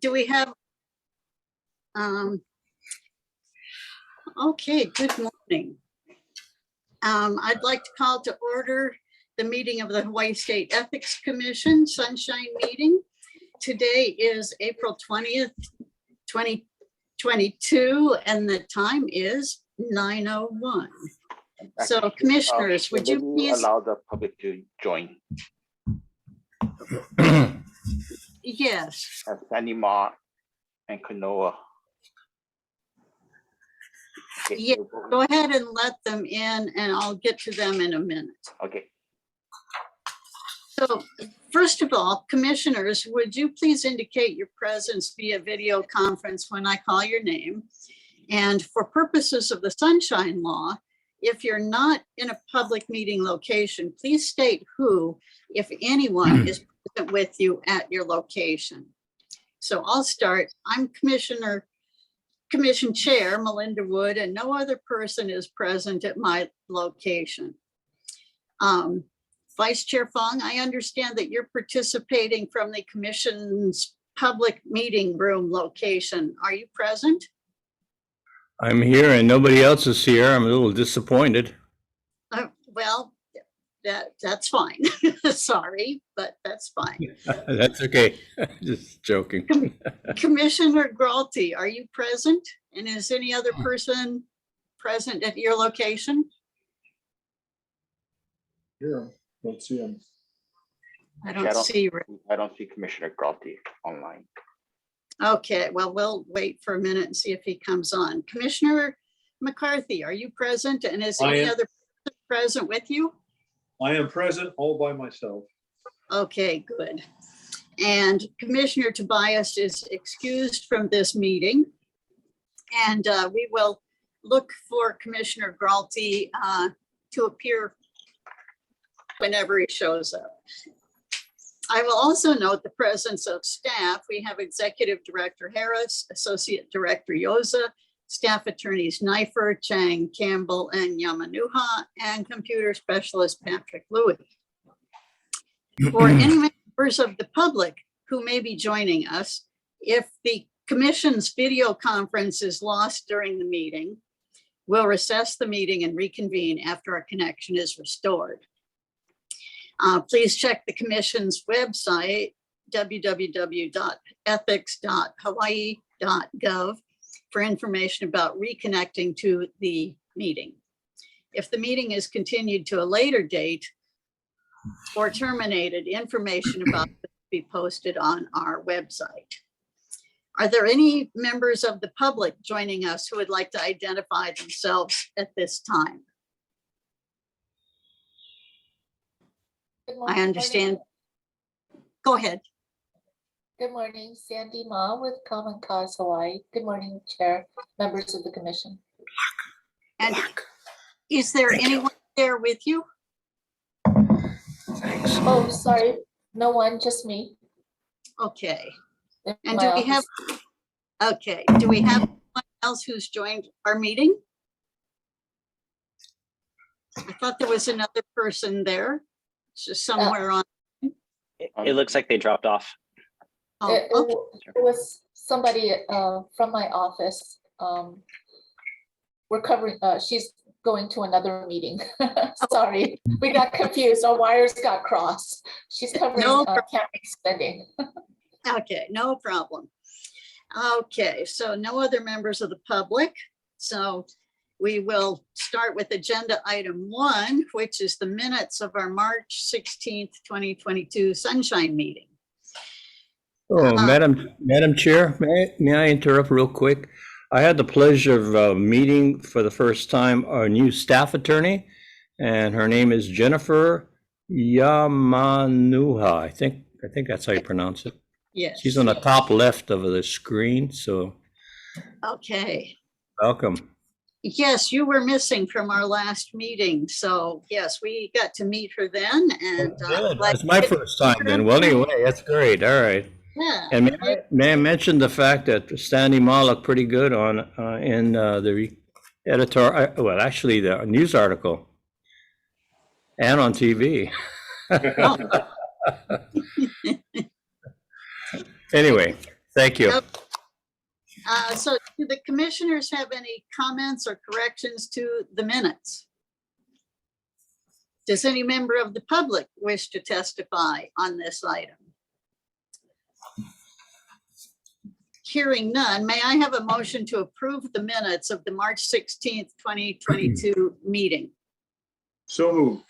do we have, okay, good morning. I'd like to call to order the meeting of the Hawaii State Ethics Commission Sunshine Meeting. Today is April 20th, 2022, and the time is 9:01. So commissioners, would you please allow the public to join? Yes. Sandy Ma and Kanoa. Okay, Yeah, go ahead and let them in and I'll get to them in a minute. okay. So first of all, commissioners, would you please indicate your presence via video conference when I call your name? And for purposes of the Sunshine Law, if you're not in a public meeting location, please state who, if anyone, is present with you at your location. So I'll start. I'm Commission Chair Melinda Wood, and no other person is present at my location. Vice Chair Fong, I understand that you're participating from the Commission's public meeting room location. Are you present? I'm here and nobody else is here. I'm a little disappointed. Well, that's fine. Sorry, but that's fine. That's okay. Just joking. Commissioner Gralty, are you present? And is any other person present at your location? Yeah, don't see him. I don't see. I don't see Commissioner Gralty online. Okay, well, we'll wait for a minute and see if he comes on. Commissioner McCarthy, are you present? And is any other person present with you? I am present all by myself. Okay, good. And Commissioner Tobias is excused from this meeting. And we will look for Commissioner Gralty to appear whenever he shows up. I will also note the presence of staff. We have Executive Director Harris, Associate Director Yoza, Staff Attorneys Knifer, Chang, Campbell, and Yamanuha, and Computer Specialist Patrick Louis. For any members of the public who may be joining us, if the Commission's video conference is lost during the meeting, we'll recess the meeting and reconvene after our connection is restored. Please check the Commission's website, www.ethics.hawaii.gov, for information about reconnecting to the meeting. If the meeting is continued to a later date or terminated, information about it will be posted on our website. Are there any members of the public joining us who would like to identify themselves at this time? I understand. Go ahead. Good morning, Sandy Ma with Common Cause Hawaii. Good morning, Chair, members of the Commission. And is there anyone there with you? Thanks. Oh, sorry, no one, just me. Okay. In And my do we have, office. okay, do we have anyone else who's joined our meeting? I thought there was another person there. It's just somewhere on. It looks like they dropped off. Oh, It was somebody from my office. We're covering, she's going to another meeting. Sorry, we got confused. Our wires got crossed. She's covering county spending. Okay, no problem. Okay, so no other members of the public. So we will start with agenda item 1, which is the minutes of our March 16th, 2022 Sunshine Meeting. Oh, Madam Chair, may I interrupt real quick? I had the pleasure of meeting for the first time our new staff attorney, and her name is Jennifer Yamanuha. I think that's how you pronounce it. Yes. She's on the top left of the screen, so Okay. welcome. Yes, you were missing from our last meeting. So yes, we got to meet her then. And Good. That's my first time then. Well, anyway, that's great. All right. yeah. And may I mention the fact that Sandy Ma looked pretty good on in the editor, well, actually the news article and on TV. Anyway, Thank you. Yep. So do the commissioners have any comments or corrections to the minutes? Does any member of the public wish to testify on this item? Hearing none, may I have a motion to approve the minutes of the March 16th, 2022 meeting? So moved.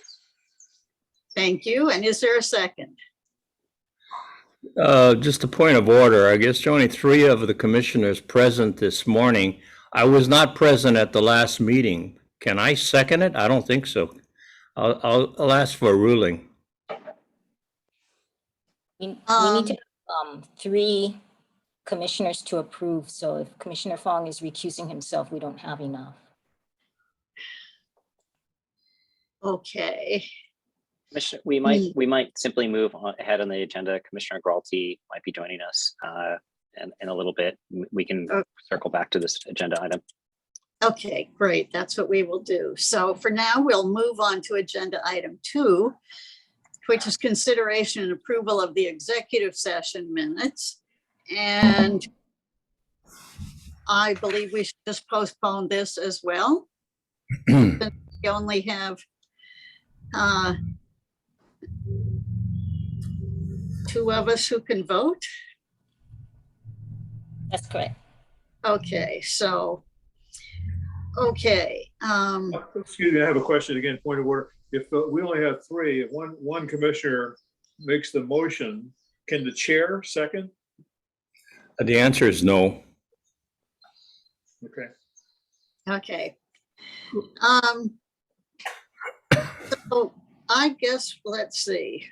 Thank you. And is there a second? Just a point of order. I guess only 3 of the commissioners present this morning. I was not present at the last meeting. Can I second it? I don't think so. I'll ask for a ruling. We need to, 3 commissioners to approve. So if Commissioner Fong is recusing himself, we don't have enough. Okay. Commissioner, we might simply move ahead on the agenda. Commissioner Gralty might be joining us in a little bit. We can circle back to this agenda item. Okay, great. That's what we will do. So for now, we'll move on to agenda item 2, which is consideration and approval of the executive session minutes. And I believe we should just postpone this as well. We only have 2 of us who can vote. That's correct. Okay, so, okay. Excuse me, I have a question again, point of order. If we only have 3, if one commissioner makes the motion, can the chair second? The answer is no. Okay. Okay. So I guess, let's see.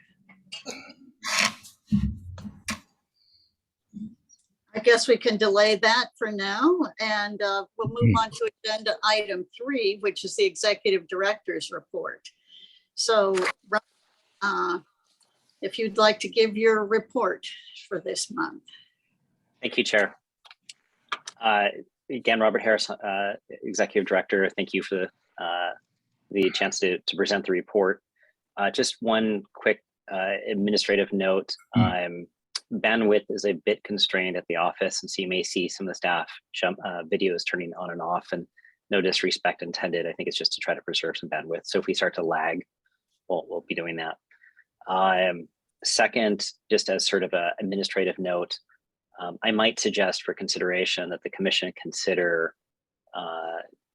I guess we can delay that for now, and we'll move on to agenda item 3, which is the executive director's report. So if you'd like to give your report for this month. Thank you, Chair. Again, Robert Harris, Executive Director. Thank you for the chance to present the report. Just one quick administrative note. Bandwidth is a bit constrained at the office, and so you may see some of the staff videos turning on and off, and no disrespect intended. I think it's just to try to preserve some bandwidth. So if we start to lag, we'll be doing that. Second, just as sort of an administrative note, I might suggest for consideration that the commission consider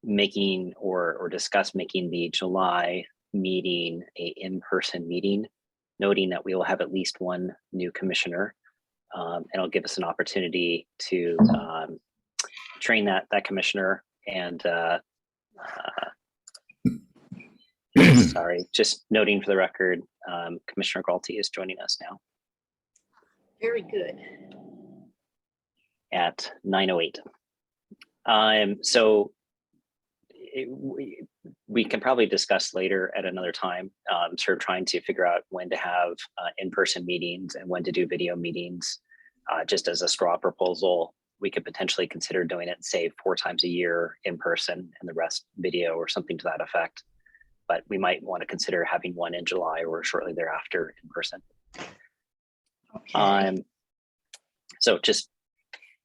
making or discuss making the July meeting a in-person meeting, noting that we will have at least 1 new commissioner, and it'll give us an opportunity to train that commissioner. And sorry, just noting for the record, Commissioner Gralty is joining us now Very good. at 9:08. So we can probably discuss later at another time, sort of trying to figure out when to have in-person meetings and when to do video meetings. Just as a straw proposal, we could potentially consider doing it, say, 4 times a year in person and the rest video or something to that effect. But we might want to consider having one in July or shortly thereafter in person. Okay. So just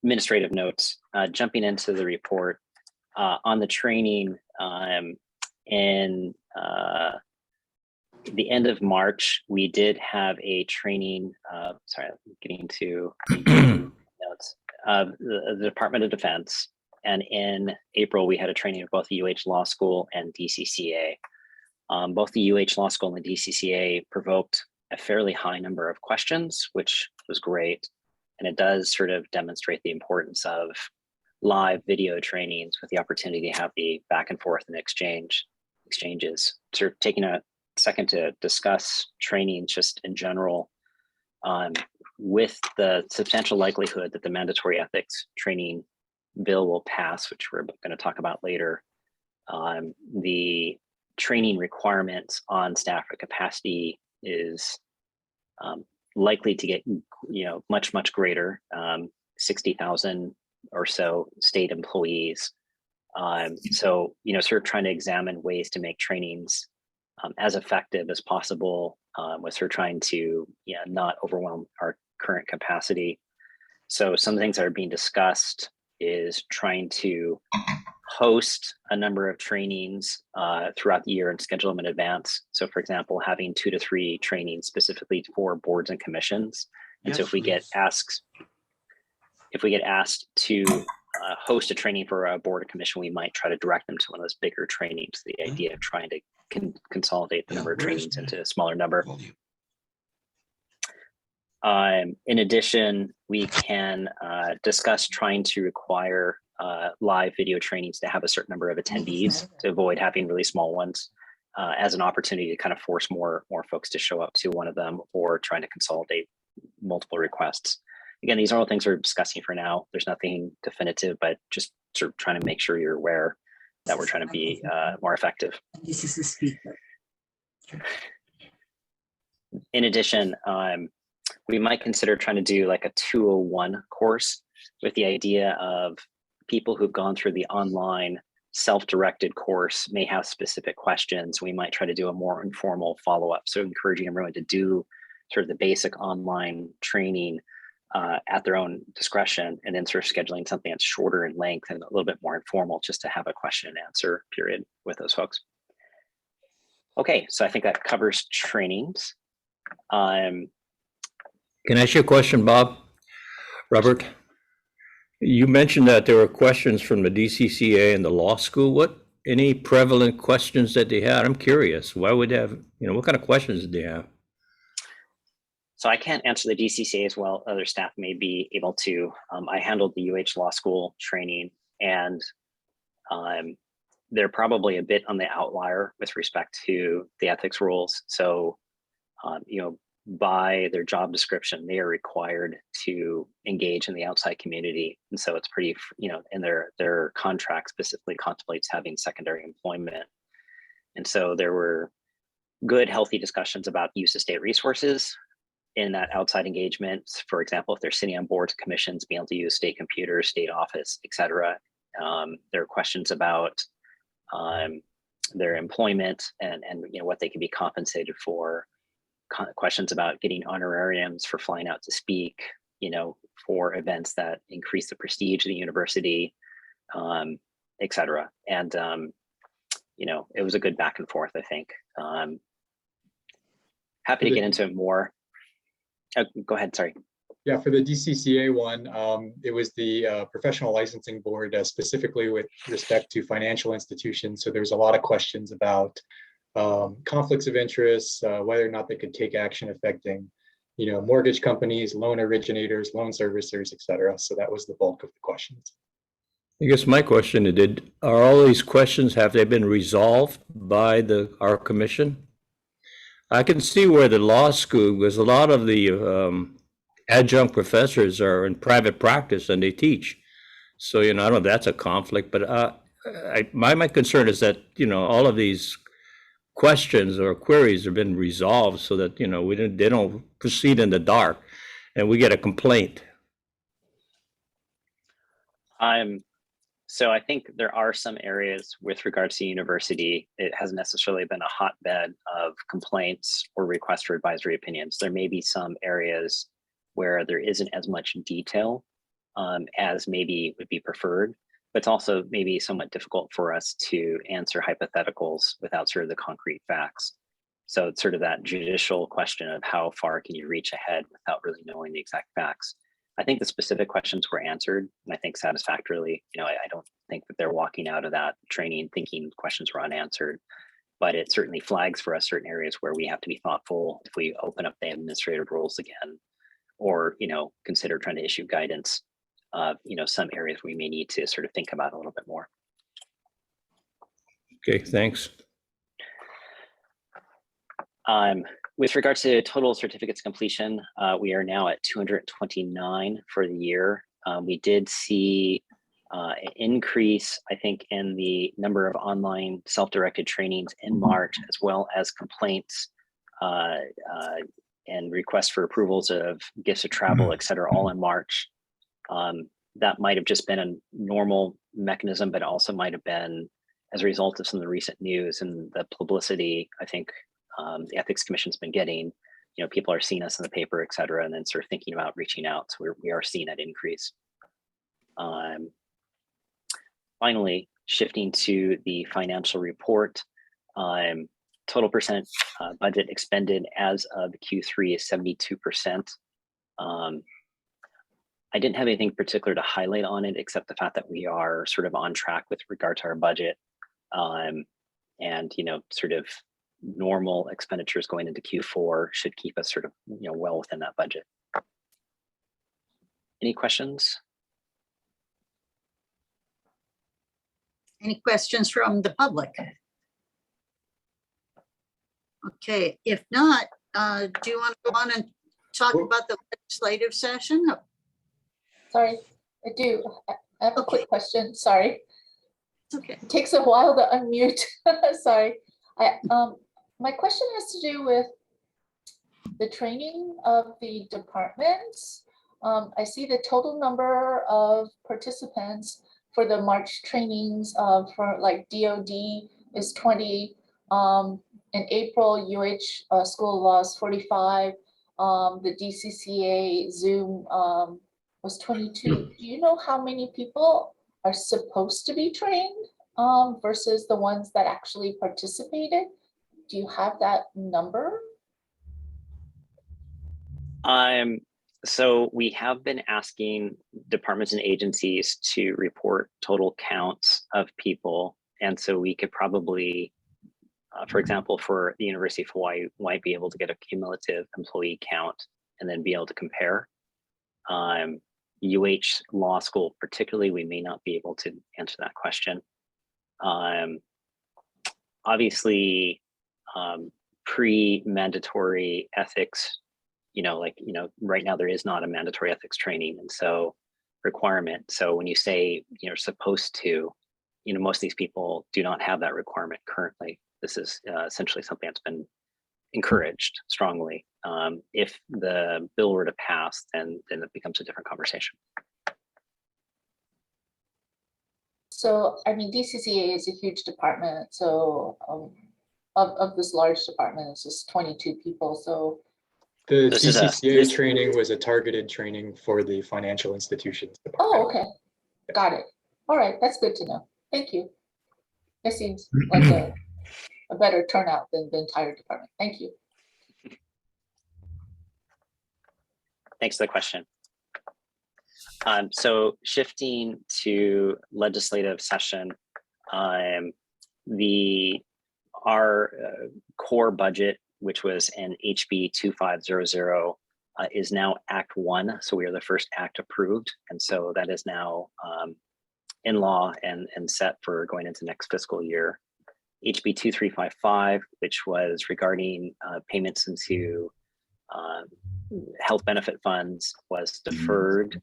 administrative notes, jumping into the report. On the training, in the end of March, we did have a training, sorry, I'm getting to notes, the Department of Defense. And in April, we had a training of both the UH Law School and DCCA. Both the UH Law School and the DCCA provoked a fairly high number of questions, which was great. And it does sort of demonstrate the importance of live video trainings with the opportunity to have the back and forth and exchanges. Sort of taking a second to discuss trainings just in general, with the substantial likelihood that the mandatory ethics training bill will pass, which we're going to talk about later. The training requirements on staff or capacity is likely to get, much greater, 60,000 or so state employees. So, sort of trying to examine ways to make trainings as effective as possible, with sort of trying to not overwhelm our current capacity. So some things that are being discussed is trying to host a number of trainings throughout the year and schedule them in advance. So for example, having 2 to 3 trainings specifically for boards and commissions. And so if we get asked to host a training for a board or commission, we might try to direct them to one of those bigger trainings. The idea of trying to consolidate the number of trainings into a smaller number. In addition, we can discuss trying to require live video trainings to have a certain number of attendees to avoid having really small ones as an opportunity to kind of force more folks to show up to one of them, or trying to consolidate multiple requests. Again, these are all things we're discussing for now. There's nothing definitive, but just sort of trying to make sure you're aware that we're trying to be more effective. This is the speaker. In addition, we might consider trying to do like a 201 course with the idea of people who've gone through the online self-directed course may have specific questions. We might try to do a more informal follow-up. So encouraging everyone to do sort of the basic online training at their own discretion, and then sort of scheduling something that's shorter in length and a little bit more informal, just to have a question and answer period with those folks. Okay, so I think that covers trainings. Can I ask you a question, Bob? Robert, you mentioned that there were questions from the DCCA and the law school. Any prevalent questions that they had? I'm curious. Why would they have, what kind of questions did they have? So I can't answer the DCCA as well. Other staff may be able to. I handled the UH Law School training, and they're probably a bit on the outlier with respect to the ethics rules. So, by their job description, they are required to engage in the outside community. And so it's pretty, and their contract specifically contemplates having secondary employment. And so there were good, healthy discussions about use of state resources in that outside engagement. For example, if they're sitting on boards, commissions, being able to use state computers, state office, et cetera. There are questions about their employment and what they can be compensated for. Questions about getting honorariums for flying out to speak, for events that increase the prestige of the university, et cetera. And, it was a good back and forth, I think. Happy to get into it more. Go ahead, sorry. Yeah, for the DCCA one, it was the Professional Licensing Board, specifically with respect to financial institutions. So there's a lot of questions about conflicts of interest, whether or not they could take action affecting, mortgage companies, loan originators, loan servicers, et cetera. So that was the bulk of the questions. I guess my question are all these questions, have they been resolved by our commission? I can see where the law school, because a lot of the adjunct professors are in private practice and they teach. So, I don't know if that's a conflict, but my concern is that, all of these questions or queries have been resolved so that, they don't proceed in the dark and we get a complaint. So I think there are some areas with regards to university, it hasn't necessarily been a hotbed of complaints or requests for advisory opinions. There may be some areas where there isn't as much detail as maybe would be preferred, but it's also maybe somewhat difficult for us to answer hypotheticals without sort of the concrete facts. So it's sort of that judicial question of how far can you reach ahead without really knowing the exact facts. I think the specific questions were answered, and I think satisfactorily. I don't think that they're walking out of that training thinking questions were unanswered, but it certainly flags for us certain areas where we have to be thoughtful if we open up the administrative rules again, or consider trying to issue guidance. Some areas we may need to sort of think about a little bit more. Okay, thanks. With regards to total certificates completion, we are now at 229 for the year. We did see an increase, I think, in the number of online self-directed trainings in March, as well as complaints and requests for approvals of gifts of travel, et cetera, all in March. That might have just been a normal mechanism, but also might have been as a result of some of the recent news and the publicity, I think, the Ethics Commission's been getting people are seeing us in the paper, et cetera, and then sort of thinking about reaching out. So we are seeing that increase. Finally, shifting to the financial report, total percent budget expended as of Q3 is 72%. I didn't have anything particular to highlight on it, except the fact that we are sort of on track with regard to our budget, and sort of normal expenditures going into Q4 should keep us sort of well within that budget. Any questions? Any questions from the public? Okay, if not, do you want to go on and talk about the legislative session? Sorry, I do. I have a quick question. Sorry. It's okay. It takes a while to unmute. Sorry. My question has to do with the training of the departments. I see the total number of participants for the March trainings for like DOD is 20. In April, UH School of Law is 45. The DCCA Zoom was 22. Do you know how many people are supposed to be trained versus the ones that actually participated? Do you have that number? So we have been asking departments and agencies to report total counts of people. And so we could probably, for example, for the University of Hawaii, might be able to get a cumulative employee count and then be able to compare. UH Law School particularly, we may not be able to answer that question. Obviously, pre-mandatory ethics, right now there is not a mandatory ethics training, and so requirement. So when you say supposed to, most of these people do not have that requirement currently. This is essentially something that's been encouraged strongly. If the bill were to pass, then it becomes a different conversation. So, I mean, DCCA is a huge department. So of this large department, it's just 22 people. So The This is DCCA training was a targeted training for the financial institutions department. oh, okay. Got it. All right. That's good to know. Thank you. That seems like a better turnout than the entire department. Thank you. Thanks for the question. So shifting to legislative session, our core budget, which was an HB 2500, is now Act 1. So we are the first act approved. And so that is now in law and set for going into next fiscal year. HB 2355, which was regarding payments into health benefit funds, was deferred.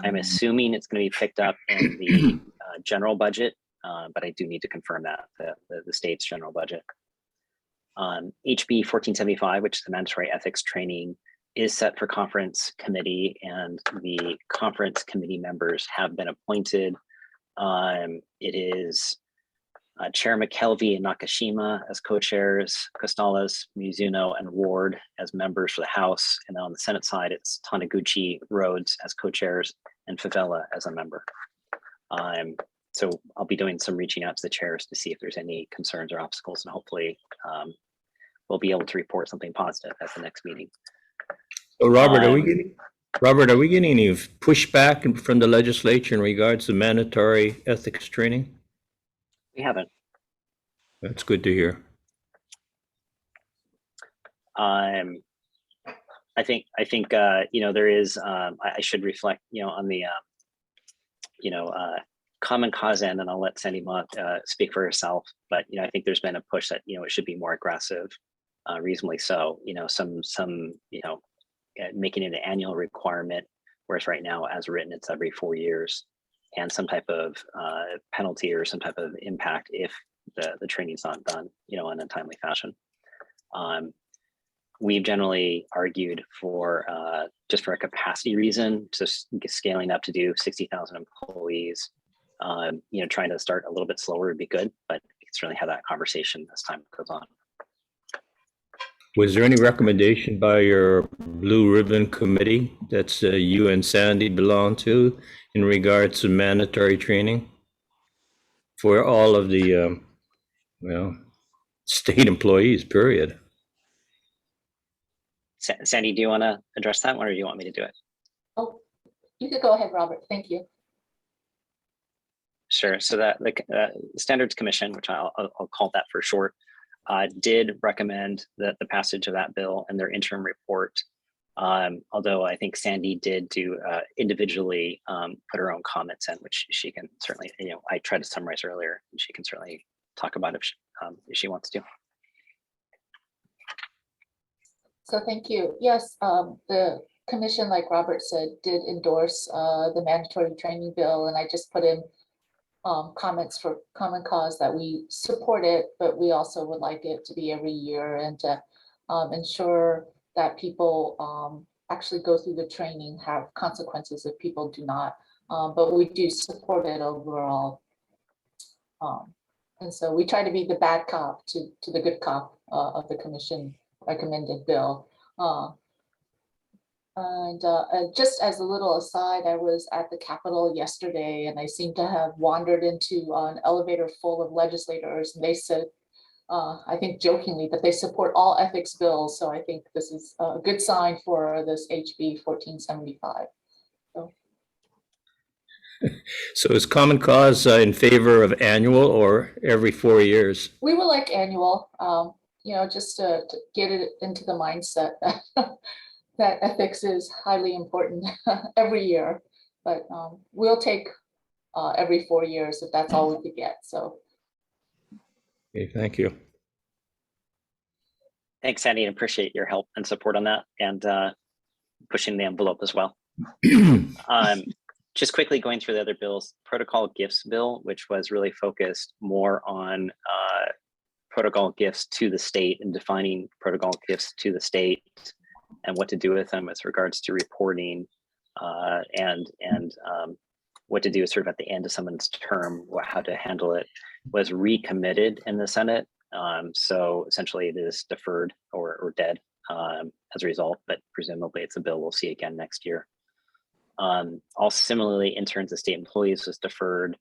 I'm assuming it's going to be picked up in the general budget, but I do need to confirm that, the state's general budget. HB 1475, which is the mandatory ethics training, is set for conference committee, and the conference committee members have been appointed. It is Chair McKelvey and Nakashima as co-chairs, Costales, Mizuno, and Ward as members for the House. And then on the Senate side, it's Taniguchi, Rhodes as co-chairs, and Favela as a member. So I'll be doing some reaching out to the chairs to see if there's any concerns or obstacles, and hopefully we'll be able to report something positive at the next meeting. So Robert, are we getting any pushback from the legislature in regards to mandatory ethics training? We haven't. That's good to hear. I think there is. I should reflect on the common cause end, and I'll let Sandy Mott speak for herself. But I think there's been a push that it should be more aggressive, reasonably so. Making it an annual requirement, whereas right now, as written, it's every 4 years, and some type of penalty or some type of impact if the training's not done, in a timely fashion. We've generally argued for just for a capacity reason, just scaling up to do 60,000 employees. Trying to start a little bit slower would be good, but we can certainly have that conversation as time goes on. Was there any recommendation by your Blue Ribbon Committee that's you and Sandy belong to in regards to mandatory training for all of the, well, state employees, period? Sandy, do you want to address that one or do you want me to do it? Oh, you could go ahead, Robert. Thank you. Sure. So that the Standards Commission, which I'll call that for short, did recommend the passage of that bill and their interim report. Although I think Sandy did do individually put her own comments in, which she can certainly, I tried to summarize earlier, and she can certainly talk about if she wants to. So thank you. Yes, the commission, like Robert said, did endorse the mandatory training bill, and I just put in comments for Common Cause that we support it, but we also would like it to be every year and to ensure that people actually go through the training, have consequences if people do not. But we do support it overall. And so we try to be the bad cop to the good cop of the commission recommended bill. And just as a little aside, I was at the Capitol yesterday and I seemed to have wandered into an elevator full of legislators, and they said, I think jokingly, that they support all ethics bills. So I think this is a good sign for this HB 1475. So is Common Cause in favor of annual or every 4 years? We would like annual, just to get it into the mindset that that ethics is highly important every year, but we'll take every 4 years if that's all we could get. So. Okay, thank you. Thanks, Sandy, and appreciate your help and support on that and pushing the envelope as well. Just quickly going through the other bills, protocol gifts bill, which was really focused more on protocol gifts to the state and defining protocol gifts to the state and what to do with them with regards to reporting and what to do sort of at the end of someone's term, how to handle it, was recommitted in the Senate. So essentially it is deferred or dead as a result, but presumably it's a bill we'll see again next year. Also similarly, interns and state employees was deferred.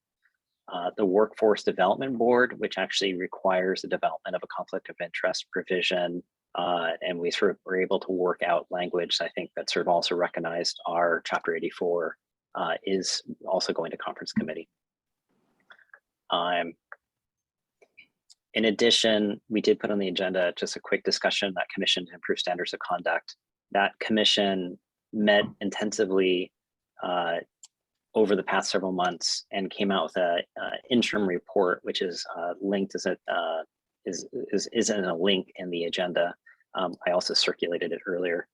The Workforce Development Board, which actually requires the development of a conflict of interest provision, and we sort of were able to work out language, I think, that sort of also recognized our Chapter 84 is also going to conference committee. In addition, we did put on the agenda just a quick discussion that commission to improve standards of conduct. That commission met intensively over the past several months and came out with a interim report, which is linked as is in a link in the agenda. I also circulated it earlier.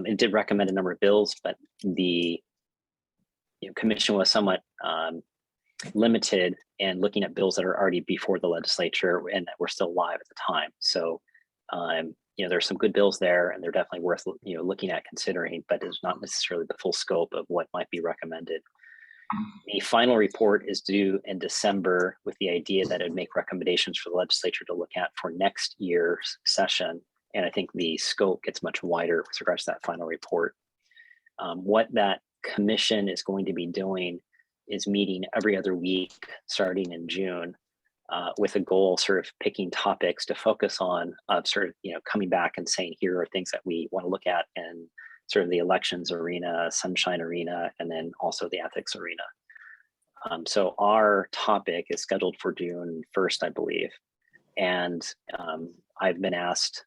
It did recommend a number of bills, but the commission was somewhat limited in looking at bills that are already before the legislature and that were still live at the time. So there's some good bills there, and they're definitely worth looking at considering, but it's not necessarily the full scope of what might be recommended. The final report is due in December with the idea that it would make recommendations for the legislature to look at for next year's session. And I think the scope gets much wider with regards to that final report. What that commission is going to be doing is meeting every other week starting in June with a goal sort of picking topics to focus on, coming back and saying, here are things that we want to look at in sort of the elections arena, sunshine arena, and then also the ethics arena. So our topic is scheduled for June 1st, I believe. And I've been asked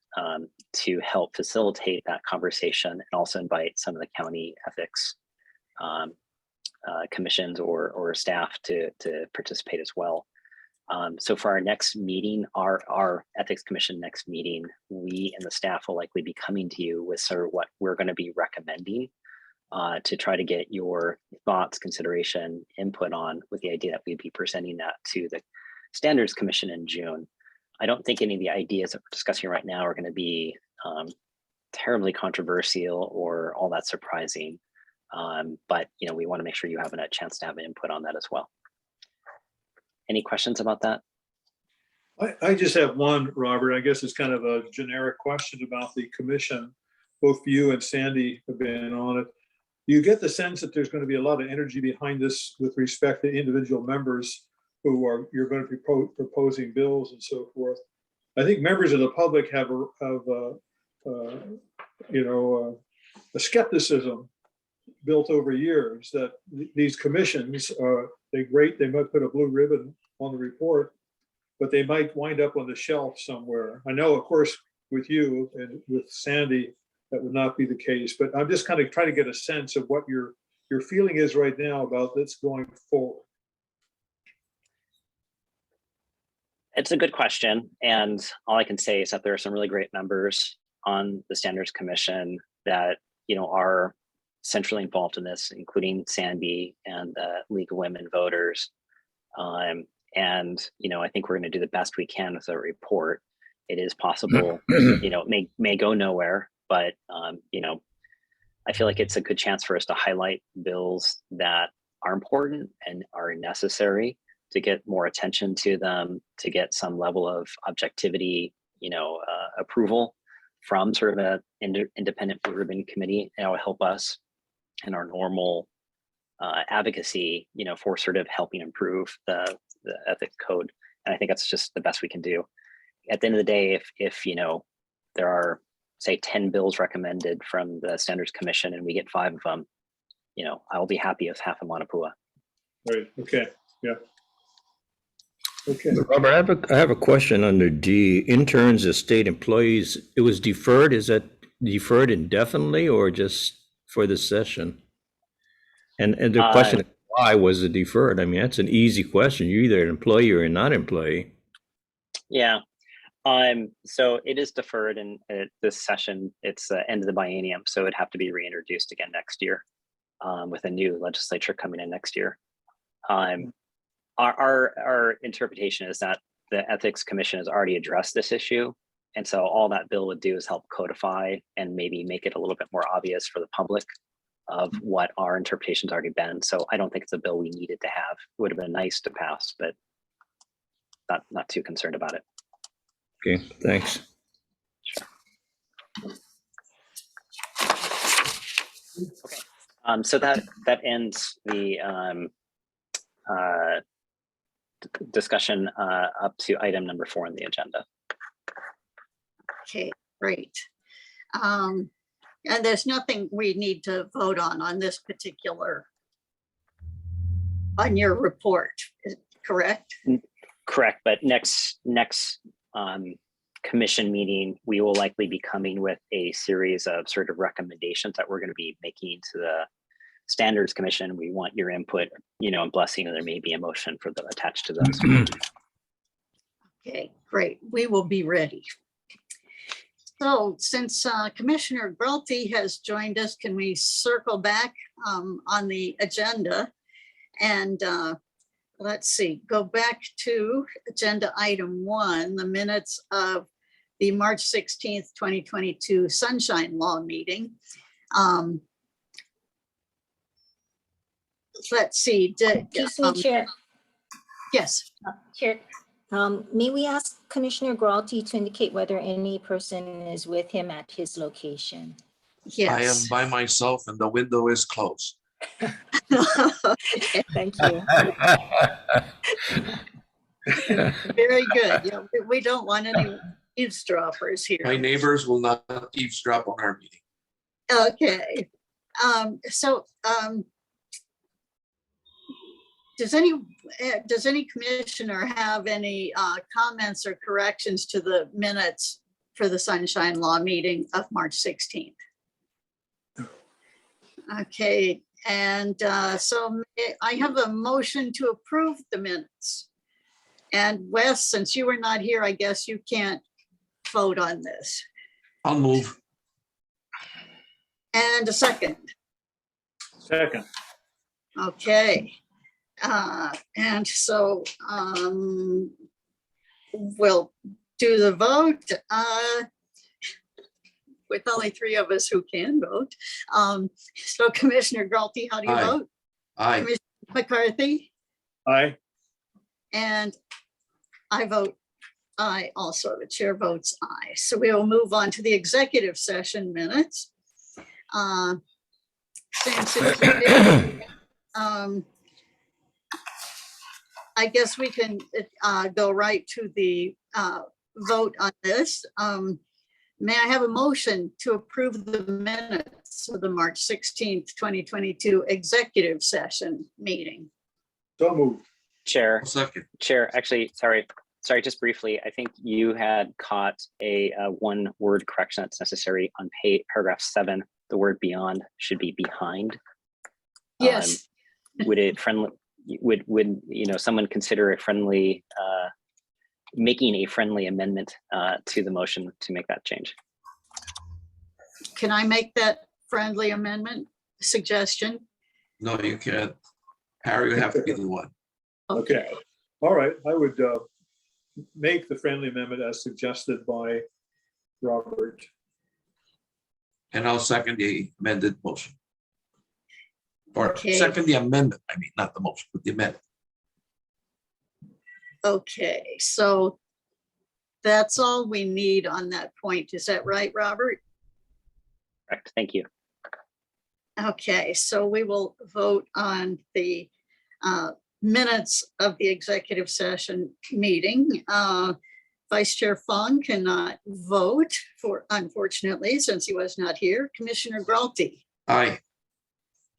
to help facilitate that conversation and also invite some of the county ethics commissions or staff to participate as well. So for our next meeting, our ethics commission next meeting, we and the staff will likely be coming to you with sort of what we're going to be recommending to try to get your thoughts, consideration, input on, with the idea that we'd be presenting that to the Standards Commission in June. I don't think any of the ideas that we're discussing right now are going to be terribly controversial or all that surprising. But we want to make sure you have a chance to have an input on that as well. Any questions about that? I just have one, Robert. I guess it's kind of a generic question about the commission. Both you and Sandy have been on it. You get the sense that there's going to be a lot of energy behind this with respect to individual members who are, you're going to be proposing bills and so forth. I think members of the public have a skepticism built over years that these commissions are, they might put a blue ribbon on the report, but they might wind up on the shelf somewhere. I know, of course, with you and with Sandy, that would not be the case, but I'm just kind of trying to get a sense of what your feeling is right now about this going forward. It's a good question. And all I can say is that there are some really great members on the Standards Commission that, are centrally involved in this, including Sandy and the League of Women Voters. And, I think we're going to do the best we can with the report. It is possible, it may go nowhere, but, I feel like it's a good chance for us to highlight bills that are important and are necessary, to get more attention to them, to get some level of objectivity, approval from sort of an independent blue ribbon committee. And it will help us in our normal advocacy, for sort of helping improve the ethics code. And I think that's just the best we can do. At the end of the day, if there are, say, 10 bills recommended from the Standards Commission and we get 5 of them, I'll be happy with half of Manapua. Right, okay, yeah. Okay. Robert, I have a question under D, interns as state employees. It was deferred. Is that deferred indefinitely or just for this session? And the question is, why was it deferred? I mean, that's an easy question. You're either an employee or a non-employee. Yeah. So it is deferred in this session. It's the end of the biennium, so it'd have to be reintroduced again next year, with a new legislature coming in next year. Our interpretation is that the Ethics Commission has already addressed this issue. And so all that bill would do is help codify and maybe make it a little bit more obvious for the public of what our interpretation's already been. So I don't think it's a bill we needed to have. It would have been nice to pass, but not too concerned about it. Okay, thanks. Okay, so that ends the discussion up to item number 4 on the agenda. Okay, great. And there's nothing we need to vote on this particular, on your report, correct? Correct, but next commission meeting, we will likely be coming with a series of sort of recommendations that we're going to be making to the Standards Commission. We want your input, and blessing, and there may be a motion for the attached to those. Okay, great. We will be ready. So since Commissioner Gralty has joined us, can we circle back on the agenda and let's see, go back to agenda item 1, the minutes of the March 16th, 2022 Sunshine Law meeting. Let's see. Excuse me, Chair. Yes. Chair, may we ask Commissioner Gralty to indicate whether any person is with him at his location? Yes. I am by myself and the window is closed. Okay. Thank you. Very good. Yeah, we don't want any eavesdroppers here. My neighbors will not eavesdrop on our meeting. Okay. Does any commissioner have any comments or corrections to the minutes for the Sunshine Law meeting of March 16th? Okay, and so I have a motion to approve the minutes. And Wes, since you were not here, I guess you can't vote on this. I'll move. And a second. Second. Okay. And so we'll do the vote with only 3 of us who can vote. So Commissioner Gralty, how do you Aye. vote? Aye. Commissioner McCarthy? Aye. And I vote Aye, also the chair votes aye. So we will move on to the executive session minutes. Since it's, I guess we can go right to the vote on this. May I have a motion to approve the minutes of the March 16th, 2022 executive session meeting? So moved. Chair, Second. Chair, actually, sorry, just briefly, I think you had caught a one word correction that's necessary on paragraph 7. The word beyond should be behind. Yes. Would it would someone consider a friendly making a friendly amendment to the motion to make that change? Can I make that friendly amendment suggestion? No, you can't. Harry would have to be the one. Okay, all right, I would make the friendly amendment as suggested by Robert. And I'll second the amended motion. Or Okay. second the amendment, I mean, not the motion, but the amendment. Okay, so that's all we need on that point. Is that right, Robert? Correct. Thank you. Okay, so we will vote on the minutes of the executive session meeting. Vice Chair Fong cannot vote unfortunately, since he was not here. Commissioner Gralty, Aye.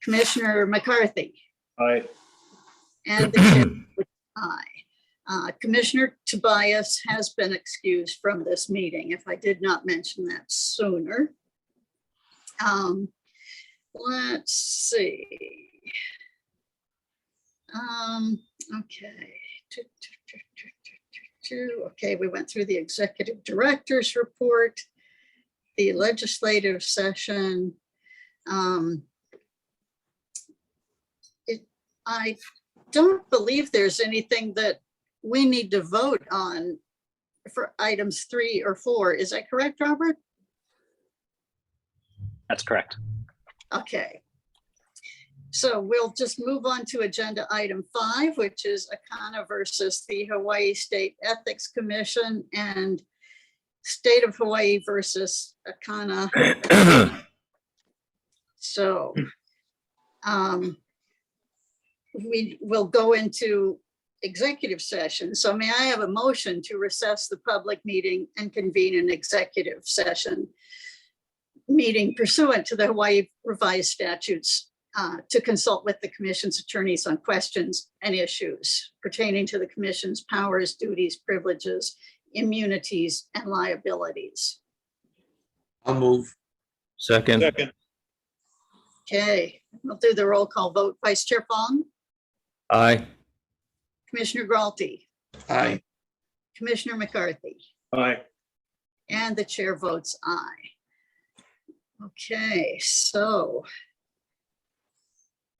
Commissioner McCarthy, Aye. and the chair votes aye. Commissioner Tobias has been excused from this meeting, if I did not mention that sooner. Let's see. Okay. Okay, we went through the executive director's report, the legislative session. I don't believe there's anything that we need to vote on for items 3 or 4. Is that correct, Robert? That's correct. Okay. So we'll just move on to agenda item 5, which is Akana versus the Hawaii State Ethics Commission and State of Hawaii versus Akana. So we will go into executive session. So may I have a motion to recess the public meeting and convene an executive session meeting pursuant to the Hawaii revised statutes to consult with the commission's attorneys on questions and issues pertaining to the commission's powers, duties, privileges, immunities, and liabilities. I'll move. Second. Second. Okay, we'll do the roll call vote. Vice Chair Fong, Aye. Commissioner Gralty, Aye. Commissioner McCarthy, Aye. and the chair votes aye. Okay, so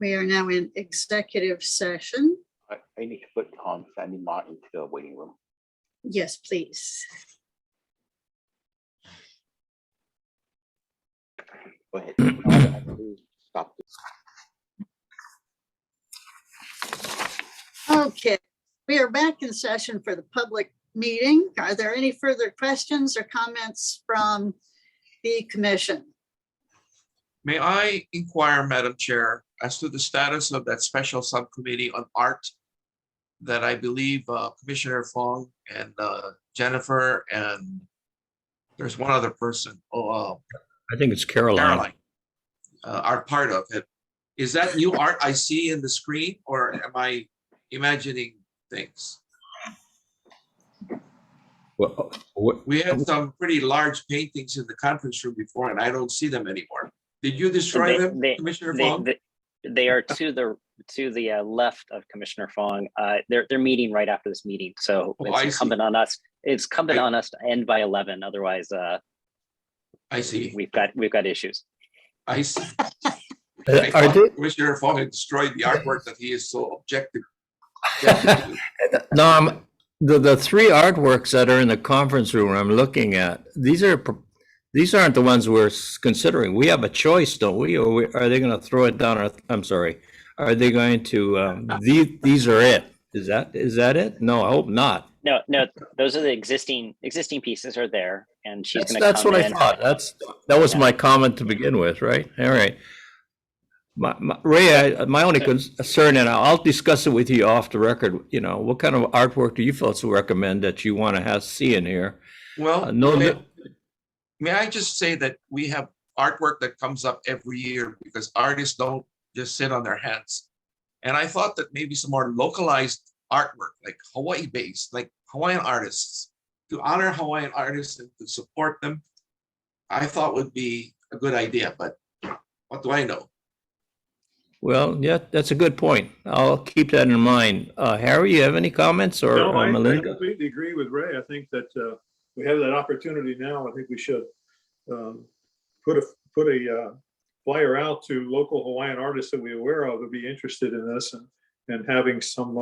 we are now in executive session. I need to put Sandy Martin into the waiting room. Yes, please. Go ahead. I will stop this. Okay, we are back in session for the public meeting. Are there any further questions or comments from the commission? May I inquire, Madam Chair, as to the status of that special subcommittee on art that I believe Commissioner Fong and Jennifer and there's one other person, I think it's Caroline. Caroline, are part of it. Is that new art I see in the screen, or am I imagining things? Well, what, We had some pretty large paintings in the conference room before, and I don't see them anymore. Did you destroy them, Commissioner Fong? They are to the left of Commissioner Fong. They're meeting right after this meeting, so Oh, it's I see. incumbent on us. It's incumbent I- on us to end by 11. Otherwise, I see. we've got issues. I see. are I thought they, Commissioner Fong had destroyed the artwork that he is so objective. no, the 3 artworks that are in the conference room I'm looking at, these aren't the ones we're considering. We have a choice, don't we? Or are they going to throw it down? I'm sorry. Are they going to, these are it? Is that it? No, I hope not. No, those are the existing pieces are there, and she's going to That's come what I in. thought. That was Yeah. my comment to begin with, right? All right. Ray, my only concern, and I'll discuss it with you off the record, you know, what kind of artwork do you folks recommend that you want to have see in here? Well, No, may I just say that we have artwork that comes up every year because artists don't just sit on their hands. And I thought that maybe some more localized artwork, like Hawaii based, like Hawaiian artists, to honor Hawaiian artists and to support them, I thought would be a good idea, but what do I know? well, yeah, that's a good point. I'll keep that in mind. Harry, you have any comments or No, I Melinda? completely agree with Ray. I think that we have that opportunity now. I think we should put a flyer out to local Hawaiian artists that we're aware of would be interested in this and having some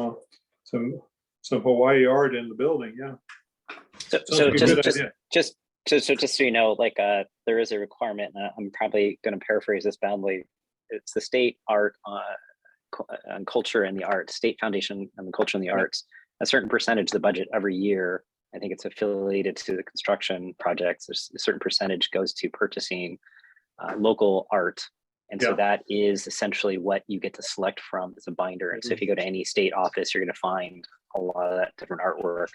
Hawaii art in the building. Yeah. So like a good idea. just so you know, like there is a requirement, and I'm probably going to paraphrase this badly. It's the state art and culture and the arts, state foundation and the culture and the arts. A certain percentage of the budget every year, I think it's affiliated to the construction projects. There's a certain percentage goes to purchasing local art. And so Yeah. that is essentially what you get to select from as a binder. And so if you go to any state office, you're going to find a lot of that different artwork.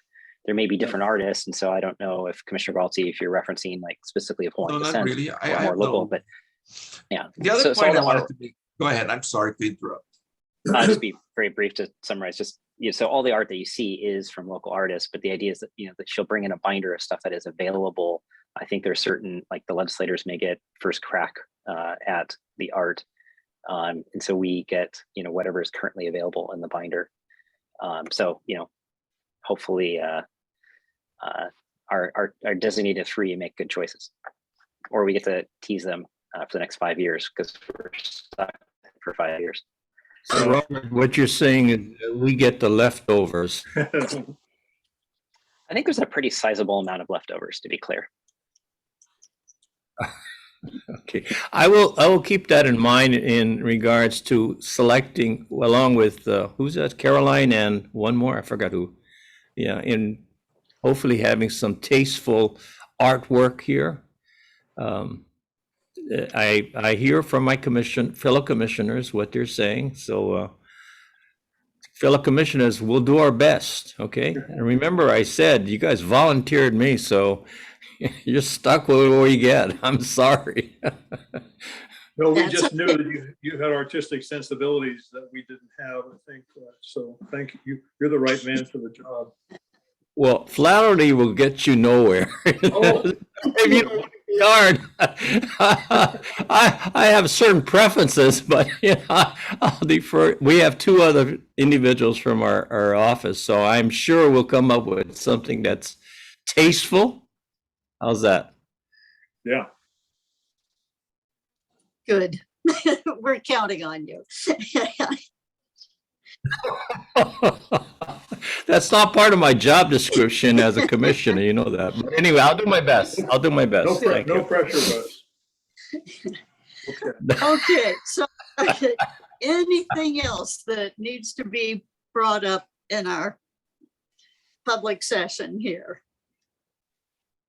There may be different artists. And so I don't know if Commissioner Galti, if you're referencing like specifically of No, Hawaiian not descent really. or I more local, no. but yeah. The other So all point I the wanted art- to make, go ahead, I'm sorry to interrupt. I'll just be very brief to summarize. Just so all the art that you see is from local artists, but the idea is that that she'll bring in a binder of stuff that is available. I think there's certain, like the legislators may get first crack at the art, and so we get whatever is currently available in the binder. So hopefully our designated three make good choices, or we get to tease them for the next 5 years because we're stuck for 5 years. So, Robert, what you're saying is that we get the leftovers. I think there's a pretty sizable amount of leftovers, to be clear. Okay, I will keep that in mind in regards to selecting along with who's that, Caroline, and one more, I forgot who. Yeah, in hopefully having some tasteful artwork here. I hear from my fellow commissioners what they're saying, so fellow commissioners, we'll do our best, okay? And remember, I said you guys volunteered me, so you're stuck with what you get. I'm sorry. No, we That's just knew that you had artistic sensibilities that we didn't have, I think. So thank you. You're the right man for the job. Well, flattery will get you nowhere. Oh. If you don't work hard, I have certain preferences, but I'll defer. We have two other individuals from our office, so I'm sure we'll come up with something that's tasteful. How's that? Yeah. Good. We're counting on you. That's not part of my job description as a commissioner, you know that. But anyway, I'll do my best. I'll do my best. Thank No you. pressure, Russ. Okay. Okay, so anything else that needs to be brought up in our public session here?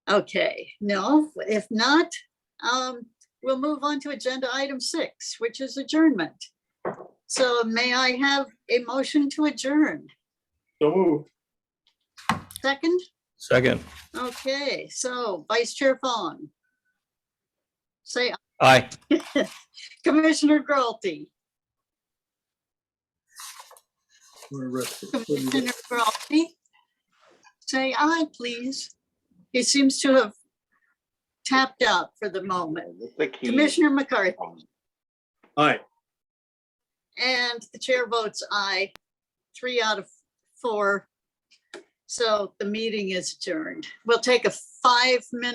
Okay, no, if not, we'll move on to agenda item 6, which is adjournment. So may I have a motion to adjourn? So moved. Second? Second. Okay, so Vice Chair Fong. Say Aye. Commissioner Galti. We're Commissioner Galti. Say aye, please. He seems to have tapped out for the moment. Commissioner McCarthy. Aye. And the chair votes aye, 3 out of 4. So the meeting is adjourned. We'll take a 5-minute